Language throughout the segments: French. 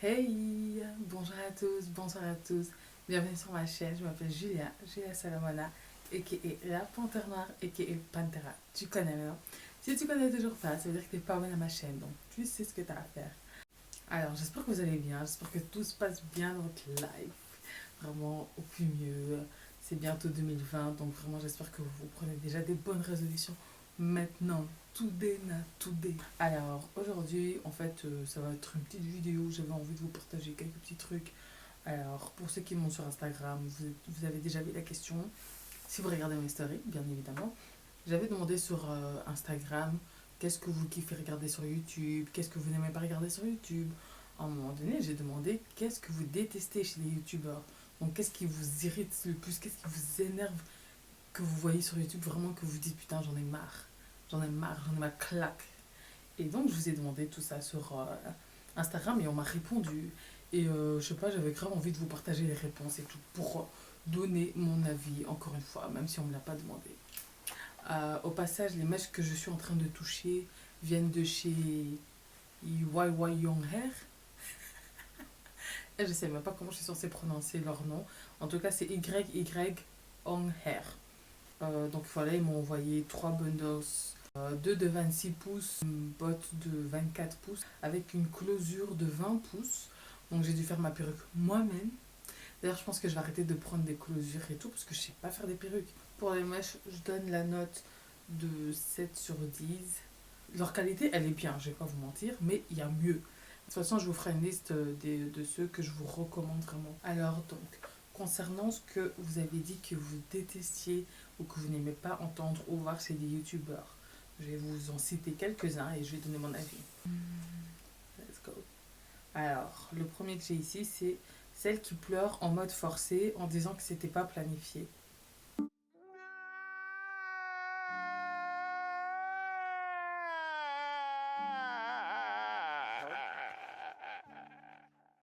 Hey, bonjour à tous, bonsoir à tous. Bienvenue sur ma chaîne. Je m'appelle Julia Salamona, a.k.a. la Panthère Noire, a.k.a. Pantera. Tu connais maintenant. Si tu connais toujours pas, ça veut dire que tu n'es pas abonné à ma chaîne, donc tu sais ce que tu as à faire. Alors, j'espère que vous allez bien, j'espère que tout se passe bien dans votre life. Vraiment au plus mieux. C'est bientôt 2020, donc vraiment j'espère que vous prenez déjà des bonnes résolutions maintenant. Today. Alors aujourd'hui, en fait, ça va être une petite vidéo. J'avais envie de vous partager quelques petits trucs. Alors, pour ceux qui m'ont sur Instagram, vous avez déjà vu la question. Si vous regardez mes stories, bien évidemment, j'avais demandé sur Instagram qu'est-ce que vous kiffez regarder sur YouTube, qu'est-ce que vous n'aimez pas regarder sur YouTube. À un moment donné, j'ai demandé qu'est-ce que vous détestez chez les YouTubeurs. Donc, qu'est-ce qui vous irrite le plus, qu'est-ce qui vous énerve que vous voyez sur YouTube, vraiment que vous dites putain, j'en ai marre. J'en ai ma claque. Et donc, je vous ai demandé tout ça sur Instagram et on m'a répondu. Et je sais pas, j'avais grave envie de vous partager les réponses et tout pour donner mon avis, encore une fois, même si on me l'a pas demandé. Au passage, les mèches que je suis en train de toucher viennent de chez YY Young Hair. Et je sais même pas comment je suis censée prononcer leur nom. En tout cas, c'est YY Young Hair. Donc voilà, ils m'ont envoyé 3 bundles, 2 de 26 pouces, une botte de 24 pouces avec une closure de 20 pouces. Donc j'ai dû faire ma perruque moi-même. D'ailleurs, je pense que je vais arrêter de prendre des closures et tout parce que je sais pas faire des perruques. Pour les mèches, je donne la note de 7 sur 10. Leur qualité, elle est bien, je vais pas vous mentir, mais il y a mieux. De toute façon, je vous ferai une liste de ceux que je vous recommande vraiment. Alors donc, concernant ce que vous avez dit que vous détestiez ou que vous n'aimez pas entendre ou voir chez des youtubeurs, je vais vous en citer quelques-uns et je vais donner mon avis. Let's go. Alors, le premier que j'ai ici, c'est celle qui pleure en mode forcé en disant que c'était pas planifié.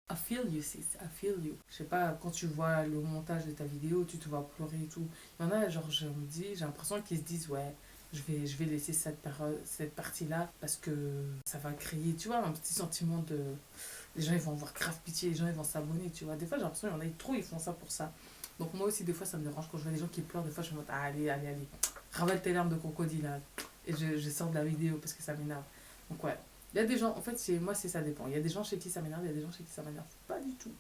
I feel you, sis, I feel you. Je sais pas, quand tu vois le montage de ta vidéo, tu te vois pleurer et tout. Il y en a, genre, je me dis, j'ai l'impression qu'ils se disent, ouais, je vais laisser cette partie-là parce que ça va créer, tu vois, un petit sentiment de. Les gens, ils vont avoir grave pitié, les gens, ils vont s'abonner, tu vois. Des fois, j'ai l'impression qu'il y en a trop, ils font ça pour ça. Donc, moi aussi, des fois, ça me dérange quand je vois des gens qui pleurent. Des fois, je me dis, ah, allez. Ravale tes larmes de crocodile, là. Et je sors de la vidéo parce que ça m'énerve. Donc, ouais. Il y a des gens, en fait, chez moi, ça dépend. Il y a des gens chez qui ça m'énerve, il y a des gens chez qui ça m'énerve pas du tout.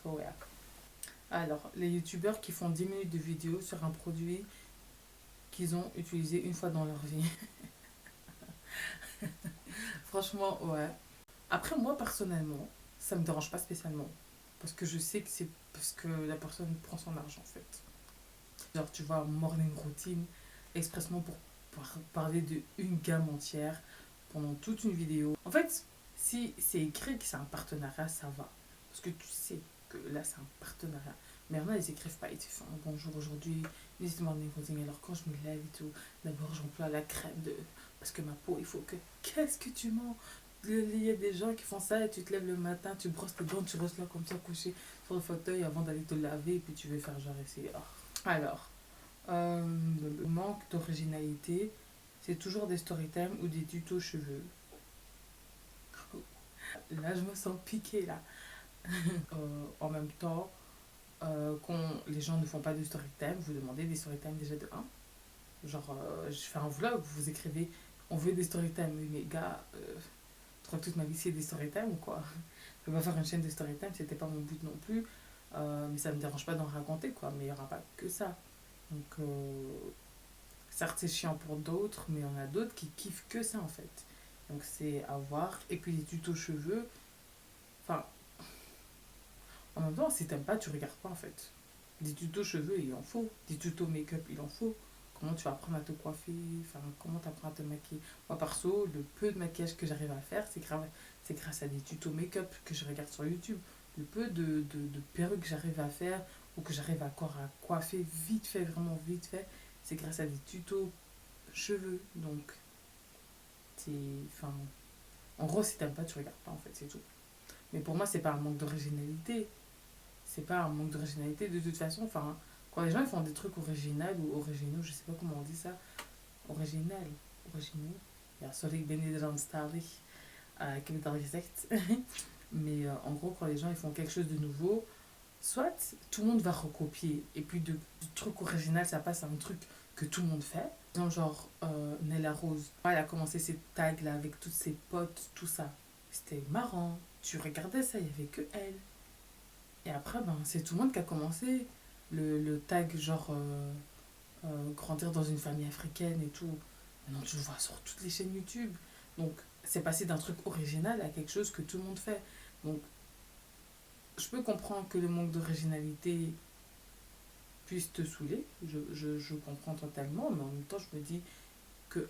So, yeah. Alors, les youtubeurs qui font 10 minutes de vidéo sur un produit qu'ils ont utilisé une fois dans leur vie. Franchement, ouais. Après, moi, personnellement, ça me dérange pas spécialement. Parce que je sais que c'est parce que la personne prend son argent, en fait. Genre, tu vois, morning routine, expressement pour parler de une gamme entière pendant toute une vidéo. En fait, si c'est écrit que c'est un partenariat, ça va. Parce que tu sais que là, c'est un partenariat. Mais il y en a, ils écrivent pas. Ils te font bonjour aujourd'hui, this morning routine. Alors, quand je me lève et tout, d'abord, j'emploie la crème de. Parce que ma peau, il faut que. Qu'est-ce que tu mens? Il y a des gens qui font ça et tu te lèves le matin, tu brosses tes dents, tu restes là comme ça couché sur le fauteuil avant d'aller te laver et puis tu veux faire genre essayer. Alors, le manque d'originalité, c'est toujours des storytime ou des tutos cheveux. Là, je me sens piquée là. En même temps, quand les gens ne font pas de storytime, vous demandez des storytime déjà de un. Genre, je fais un vlog, vous écrivez, on veut des storytime. Oui, mais gars, je crois que toute ma vie c'est des storytime ou quoi? Je peux pas faire une chaîne de storytime, c'était pas mon but non plus. Mais ça me dérange pas d'en raconter quoi, mais il y aura pas que ça. Donc, certes, c'est chiant pour d'autres, mais il y en a d'autres qui kiffent que ça en fait. Donc, c'est à voir. Et puis, les tutos cheveux, enfin, en même temps, si t'aimes pas, tu regardes pas en fait. Des tutos cheveux, il en faut. Des tutos make-up, il en faut. Comment tu vas apprendre à te coiffer, enfin, comment tu apprends à te maquiller. Moi, perso, le peu de maquillage que j'arrive à faire, c'est grâce à des tutos make-up que je regarde sur YouTube. Le peu de perruques que j'arrive à faire ou que j'arrive encore à coiffer vite fait, vraiment vite fait, c'est grâce à des tutos cheveux. Donc, c'est. Enfin, en gros, si t'aimes pas, tu regardes pas en fait, c'est tout. Mais pour moi, c'est pas un manque d'originalité. C'est pas un manque d'originalité de toute façon. Enfin, quand les gens ils font des trucs originaux ou originaux, je sais pas comment on dit ça. Original. Originaux. Ja, sorry, ik ben Nederlandstalig. Ik heb het al gezegd. Mais en gros, quand les gens ils font quelque chose de nouveau, soit tout le monde va recopier, et puis du truc original, ça passe à un truc que tout le monde fait. Genre, Nella Rose, elle a commencé ses tags là avec toutes ses potes, tout ça. C'était marrant. Tu regardais ça, il n'y avait que elle. Et après, ben, c'est tout le monde qui a commencé le tag, genre, grandir dans une famille africaine et tout. Maintenant, tu le vois sur toutes les chaînes YouTube. Donc, c'est passé d'un truc original à quelque chose que tout le monde fait. Donc, je peux comprendre que le manque d'originalité puisse te saouler. Je comprends totalement, mais en même temps, je me dis que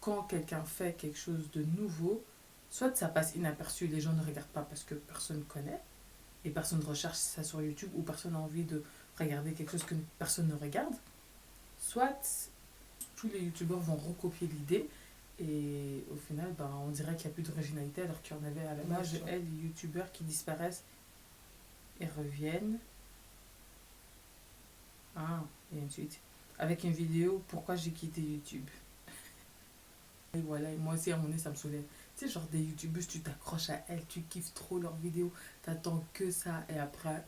quand quelqu'un fait quelque chose de nouveau, soit ça passe inaperçu, les gens ne regardent pas parce que personne connaît, et personne ne recherche ça sur YouTube, ou personne n'a envie de regarder quelque chose que personne ne regarde, soit tous les youtubeurs vont recopier l'idée, et au final, ben, on dirait qu'il n'y a plus d'originalité alors qu'il y en avait à la base. Je hais les youtubeurs qui disparaissent et reviennent. Ah, et ensuite, avec une vidéo, pourquoi j'ai quitté YouTube. Et voilà, et moi aussi à mon nez ça me saoulait. Tu sais, genre des youtubeuses, tu t'accroches à elles, tu kiffes trop leurs vidéos, t'attends que ça, et après,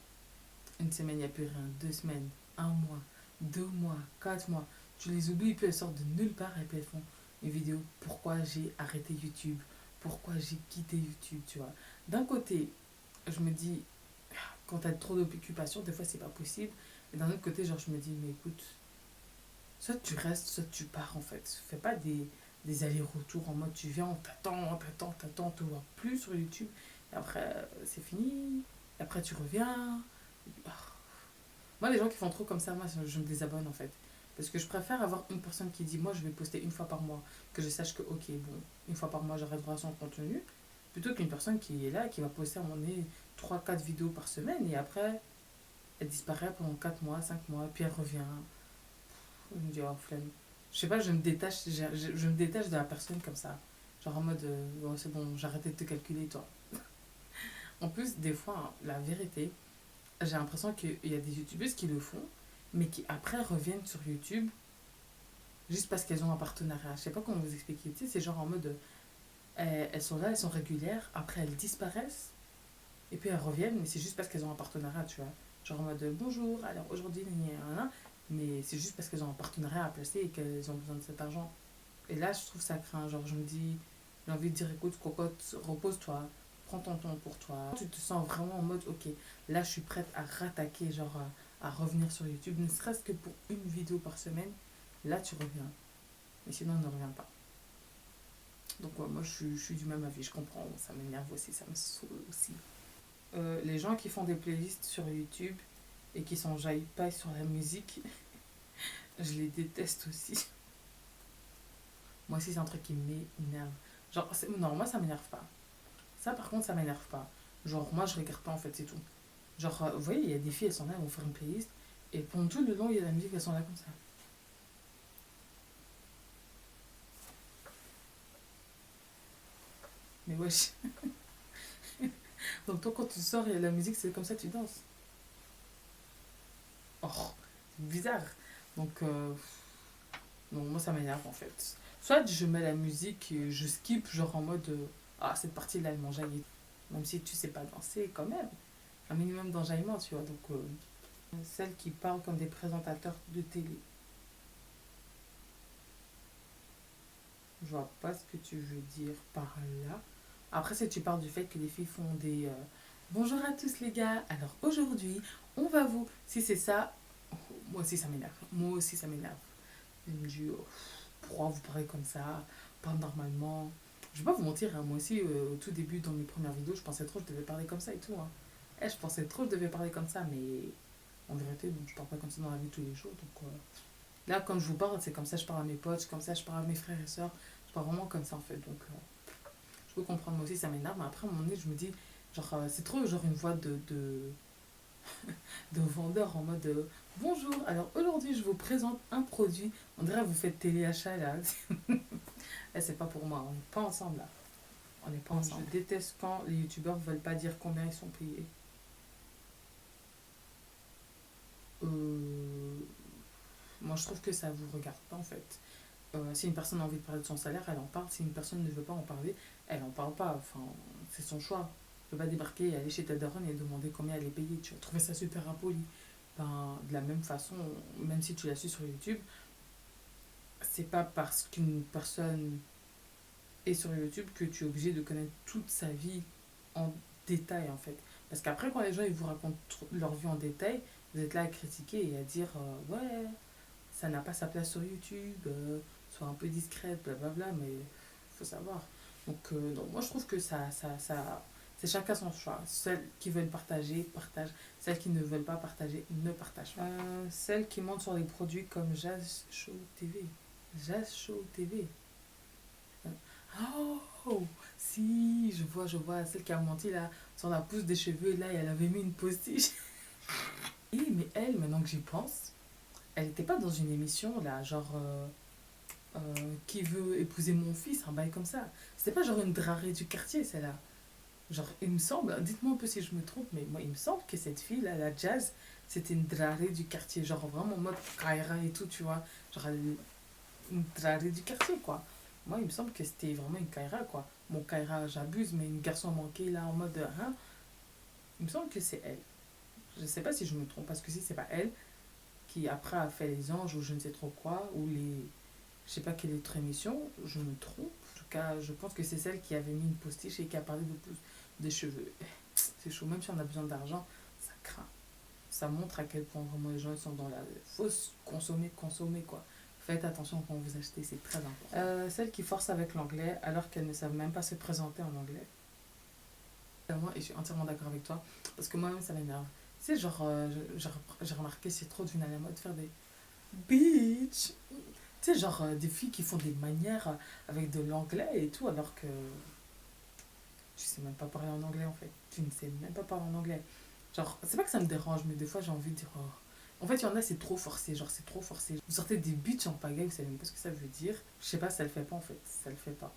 une semaine, il n'y a plus rien, 2 semaines, un mois, 2 mois, 4 mois, tu les oublies, et puis elles sortent de nulle part, et puis elles font une vidéo, pourquoi j'ai arrêté YouTube, pourquoi j'ai quitté YouTube, tu vois. D'un côté, je me dis, quand t'as trop d'occupations, des fois c'est pas possible, et d'un autre côté, genre je me dis, mais écoute, soit tu restes, soit tu pars en fait. Fais pas des allers-retours en mode tu viens, on te voit plus sur YouTube. Et après, c'est fini. Et après, tu reviens. Ah. Moi, les gens qui font trop comme ça, moi, je me désabonne en fait. Parce que je préfère avoir une personne qui dit moi, je vais poster une fois par mois. Que je sache que, ok, bon, une fois par mois, j'aurai droit à son contenu. Plutôt qu'une personne qui est là, qui va poster à mon nez 3 4 vidéos par semaine. Et après, elle disparaît pendant 4 mois, 5 mois. Puis elle revient. Je me dis, oh, flemme. Je sais pas, je me détache de la personne comme ça. Genre en mode, oh, c'est bon, j'ai arrêté de te calculer, toi. En plus, des fois, hein, la vérité, j'ai l'impression qu'il y a des youtubeuses qui le font, mais qui après reviennent sur YouTube juste parce qu'elles ont un partenariat. Je sais pas comment vous expliquer. Tu sais, c'est genre en mode, elles sont là, elles sont régulières, après elles disparaissent, et puis elles reviennent, mais c'est juste parce qu'elles ont un partenariat, tu vois. Genre en mode, bonjour, alors aujourd'hui, mais c'est juste parce qu'elles ont un partenariat à placer et qu'elles ont besoin de cet argent. Et là, je trouve ça craint. Genre, je me dis, j'ai envie de dire, écoute, cocotte, repose-toi, prends ton temps pour toi. Tu te sens vraiment en mode, ok, là, je suis prête à rattaquer, genre, à revenir sur YouTube, ne serait-ce que pour une vidéo par semaine. Là, tu reviens. Mais sinon, ne reviens pas. Donc, ouais, moi, je suis du même avis. Je comprends. Ça m'énerve aussi, ça me saoule aussi. Les gens qui font des playlists sur YouTube et qui s'enjaillent pas sur la musique, je les déteste aussi. Moi aussi, c'est un truc qui m'énerve. Genre, non, moi, ça m'énerve pas. Ça, par contre, ça m'énerve pas. Genre, moi, je regarde pas, en fait, c'est tout. Genre, vous voyez, il y a des filles, elles sont là, elles vont faire une playlist. Et pendant tout le long, il y a la musique, elles sont là comme ça. Mais wesh. Donc, toi, quand tu sors, il y a la musique, c'est comme ça que tu danses. Oh, c'est bizarre. Donc, non, moi, ça m'énerve, en fait. Soit je mets la musique et je skip, genre en mode, ah, cette partie-là, elle m'enjaille. Même si tu sais pas danser, quand même. Un minimum d'enjaillement, tu vois. Donc, celles qui parlent comme des présentateurs de télé. Je vois pas ce que tu veux dire par là. Après, si tu parles du fait que les filles font des bonjour à tous les gars, alors aujourd'hui, on va vous. Si c'est ça, moi aussi ça m'énerve. Moi aussi ça m'énerve. Je me dis, oh, pourquoi vous parlez comme ça? Pas normalement. Je vais pas vous mentir, hein, moi aussi, au tout début, dans mes premières vidéos, je pensais trop que je devais parler comme ça et tout. Hein. Je pensais trop que je devais parler comme ça, mais en vérité, bon, je parle pas comme ça dans la vie de tous les jours. Donc, là, quand je vous parle, c'est comme ça, je parle à mes potes, comme ça, je parle à mes frères et sœurs. Je parle vraiment comme ça, en fait. Donc, je peux comprendre, moi aussi, ça m'énerve. Mais après, à un moment donné, je me dis, genre, c'est trop, genre, une voix de vendeur en mode bonjour, alors aujourd'hui, je vous présente un produit. On dirait que vous faites téléachat, là. C'est pas pour moi, on n'est pas ensemble, là. On n'est pas ensemble. Je déteste quand les youtubeurs veulent pas dire combien ils sont payés. Euh, Moi, je trouve que ça vous regarde pas, en fait. Si une personne a envie de parler de son salaire, elle en parle. Si une personne ne veut pas en parler, elle en parle pas. Enfin, c'est son choix. peux pas débarquer et aller chez ta daronne et demander combien elle est payée. Tu vas trouver ça super impoli. Ben, de la même façon, même si tu la suis sur YouTube, c'est pas parce qu'une personne est sur YouTube que tu es obligé de connaître toute sa vie en détail en fait. Parce qu'après, quand les gens ils vous racontent leur vie en détail, vous êtes là à critiquer et à dire ouais, ça n'a pas sa place sur YouTube, sois un peu discrète, blablabla, mais il faut savoir. Donc moi je trouve que c'est chacun son choix. Celles qui veulent partager, partagent. Celles qui ne veulent pas partager, ne partagent pas. Celles qui montent sur des produits comme Jazz Show TV. Jazz Show TV. Oh, si, je vois, celle qui a menti là, sur la pousse des cheveux, là, et elle avait mis une postiche. Et mais elle, maintenant que j'y pense, elle n'était pas dans une émission là, genre qui veut épouser mon fils, un bail comme ça. C'était pas genre une drarée du quartier, celle-là. Genre, il me semble, dites-moi un peu si je me trompe, mais moi, il me semble que cette fille là, la Jazz, c'était une drarée du quartier, genre vraiment en mode Kaira et tout, tu vois. Genre, une drarée du quartier, quoi. Moi, il me semble que c'était vraiment une Kaira, quoi. Bon, Kaira, j'abuse, mais une garçon manqué là, en mode, hein, il me semble que c'est elle. Je sais pas si je me trompe, parce que si c'est pas elle, qui après a fait les anges ou je ne sais trop quoi, ou les. Je sais pas quelle autre émission, je me trompe. En tout cas, je pense que c'est celle qui avait mis une postiche et qui a parlé de plus des cheveux. C'est chaud, même si on a besoin d'argent, ça craint. Ça montre à quel point vraiment les gens ils sont dans la fausse consommer quoi. Faites attention quand vous achetez, c'est très important. Celles qui forcent avec l'anglais alors qu'elles ne savent même pas se présenter en anglais. Et je suis entièrement d'accord avec toi, parce que moi-même ça m'énerve. Tu sais, genre, j'ai remarqué, c'est trop devenu à la mode faire des bitch. Tu sais, genre, des filles qui font des manières avec de l'anglais et tout, alors que tu sais même pas parler en anglais en fait. Tu ne sais même pas parler en anglais. Genre, c'est pas que ça me dérange, mais des fois j'ai envie de dire. En fait, il y en a, c'est trop forcé. Genre, c'est trop forcé. Vous sortez des bitches en pagaille, vous savez même pas ce que ça veut dire. Je sais pas, ça le fait pas en fait. Ça le fait pas.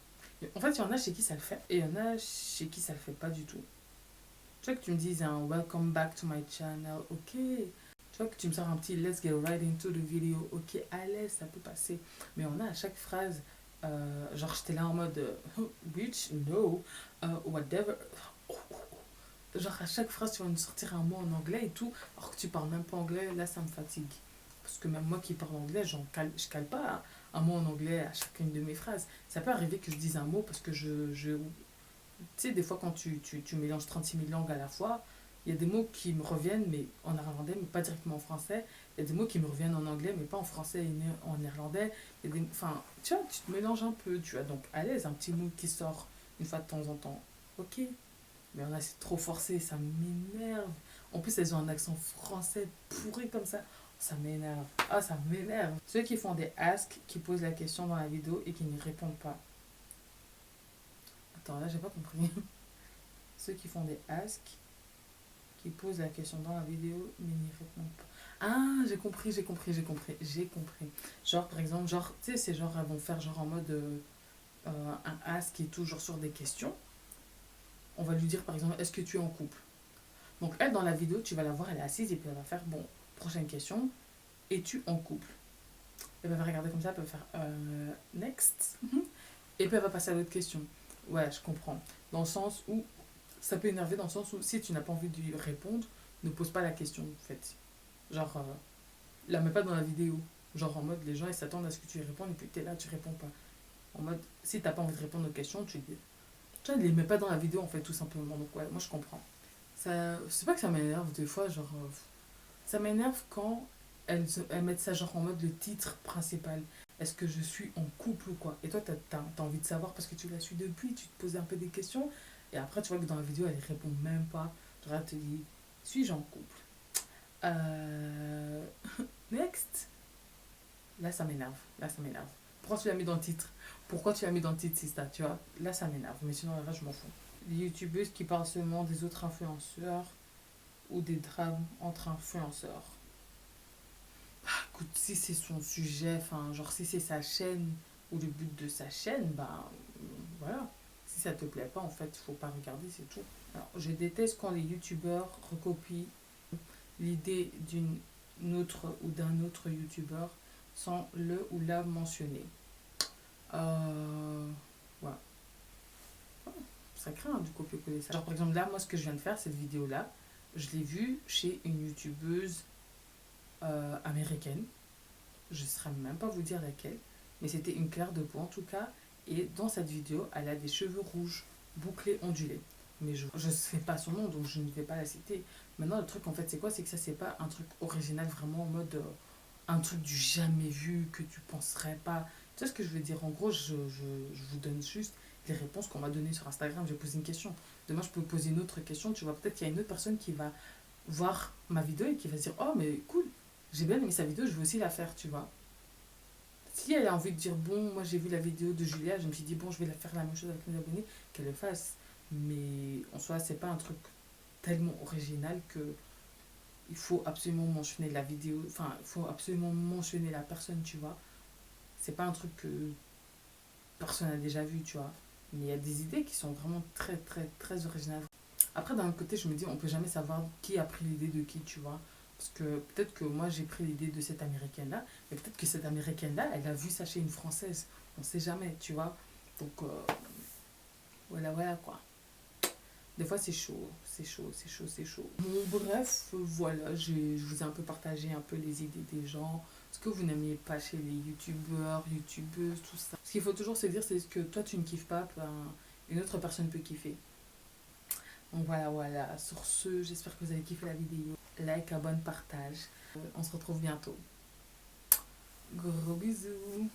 En fait, il y en a chez qui ça le fait et il y en a chez qui ça le fait pas du tout. Tu vois que tu me dises un welcome back to my channel, ok. Tu vois que tu me sors un petit let's get right into the video, ok, à l'aise, ça peut passer. Mais on a à chaque phrase, genre j'étais là en mode bitch, no, whatever. Genre à chaque phrase tu vas nous sortir un mot en anglais et tout, alors que tu parles même pas anglais, là ça me fatigue. Parce que même moi qui parle anglais, je cale pas un mot en anglais à chacune de mes phrases. Ça peut arriver que je dise un mot parce que tu sais, des fois quand tu mélanges 36 000 langues à la fois, il y a des mots qui me reviennent mais en néerlandais, mais pas directement en français. Il y a des mots qui me reviennent en anglais, mais pas en français et en néerlandais. Enfin, tu vois, tu te mélanges un peu, tu vois. Donc à l'aise, un petit mot qui sort une fois de temps en temps. Ok, mais on a c'est trop forcé, ça m'énerve. En plus, elles ont un accent français pourri comme ça. Ça m'énerve. Ah, ça m'énerve. Ceux qui font des asks, qui posent la question dans la vidéo et qui n'y répondent pas. Attends, là, j'ai pas compris. Ceux qui font des asks, qui posent la question dans la vidéo mais n'y répondent pas. Ah, j'ai compris. Genre, par exemple, genre, tu sais, c'est genre, elles vont faire genre en mode un ask qui est toujours sur des questions. On va lui dire, par exemple, est-ce que tu es en couple? Donc elle, dans la vidéo, tu vas la voir, elle est assise et puis elle va faire, bon, prochaine question, es-tu en couple? Elle va regarder comme ça, elle va faire, next. Et puis elle va passer à l'autre question. Ouais, je comprends. Dans le sens où, ça peut énerver dans le sens où, si tu n'as pas envie de lui répondre, ne pose pas la question, en fait. Genre, la mets pas dans la vidéo. Genre en mode, les gens, ils s'attendent à ce que tu y répondes et puis t'es là, tu réponds pas. En mode, si t'as pas envie de répondre aux questions, tu ne les mets pas dans la vidéo, en fait, tout simplement. Donc ouais, moi je comprends. Ça, c'est pas que ça m'énerve des fois, genre ça m'énerve quand elles mettent ça genre en mode le titre principal. Est-ce que je suis en couple ou quoi? Et toi, t'as envie de savoir parce que tu la suis depuis, tu te poses un peu des questions. Et après, tu vois que dans la vidéo, elle répond même pas. Genre, elle te dit, suis-je en couple? Euh... Next. Là, ça m'énerve. Là, ça m'énerve. Pourquoi tu l'as mis dans le titre? Pourquoi tu l'as mis dans le titre, si ça, tu vois? Là, ça m'énerve. Mais sinon, là, je m'en fous. Les youtubeuses qui parlent seulement des autres influenceurs ou des drames entre influenceurs. Écoute, si c'est son sujet, enfin, genre si c'est sa chaîne ou le but de sa chaîne, ben voilà. Si ça te plaît pas, en fait, faut pas regarder, c'est tout. Alors, je déteste quand les youtubeurs recopient l'idée d'une autre ou d'un autre youtubeur sans le ou la mentionner. Voilà. ça craint du copier-coller ça. Genre par exemple là, moi ce que je viens de faire, cette vidéo-là, je l'ai vue chez une youtubeuse américaine. Je ne saurais même pas vous dire laquelle, mais c'était une claire de peau en tout cas. Et dans cette vidéo, elle a des cheveux rouges, bouclés, ondulés. Mais je ne sais pas son nom, donc je ne vais pas la citer. Maintenant, le truc en fait, c'est quoi? C'est que ça, c'est pas un truc original, vraiment en mode un truc du jamais vu que tu penserais pas. Tu sais ce que je veux dire? En gros, je vous donne juste les réponses qu'on m'a données sur Instagram. J'ai posé une question. Demain, je peux poser une autre question. Tu vois, peut-être qu'il y a une autre personne qui va voir ma vidéo et qui va se dire oh, mais cool, j'ai bien aimé sa vidéo, je veux aussi la faire, tu vois. Si elle a envie de dire bon, moi j'ai vu la vidéo de Julia, je me suis dit bon, je vais la faire la même chose avec mes abonnés, qu'elle le fasse. Mais en soi, c'est pas un truc tellement original que il faut absolument mentionner la vidéo, enfin, il faut absolument mentionner la personne, tu vois. C'est pas un truc que personne n'a déjà vu, tu vois. Mais il y a des idées qui sont vraiment très, très, très originales. Après, d'un autre côté, je me dis, on peut jamais savoir qui a pris l'idée de qui, tu vois. Parce que peut-être que moi, j'ai pris l'idée de cette américaine-là, mais peut-être que cette américaine-là, elle a vu ça chez une française. On sait jamais, tu vois. Donc, voilà, voilà, quoi. Des fois, c'est chaud, c'est chaud, c'est chaud, c'est chaud. Bon, bref, voilà, je vous ai un peu partagé un peu les idées des gens, ce que vous n'aimiez pas chez les youtubeurs, youtubeuses, tout ça. Ce qu'il faut toujours se dire, c'est que toi, tu ne kiffes pas, ben, une autre personne peut kiffer. Donc voilà, voilà. Sur ce, j'espère que vous avez kiffé la vidéo. Like, abonne, partage. On se retrouve bientôt. Gros bisous.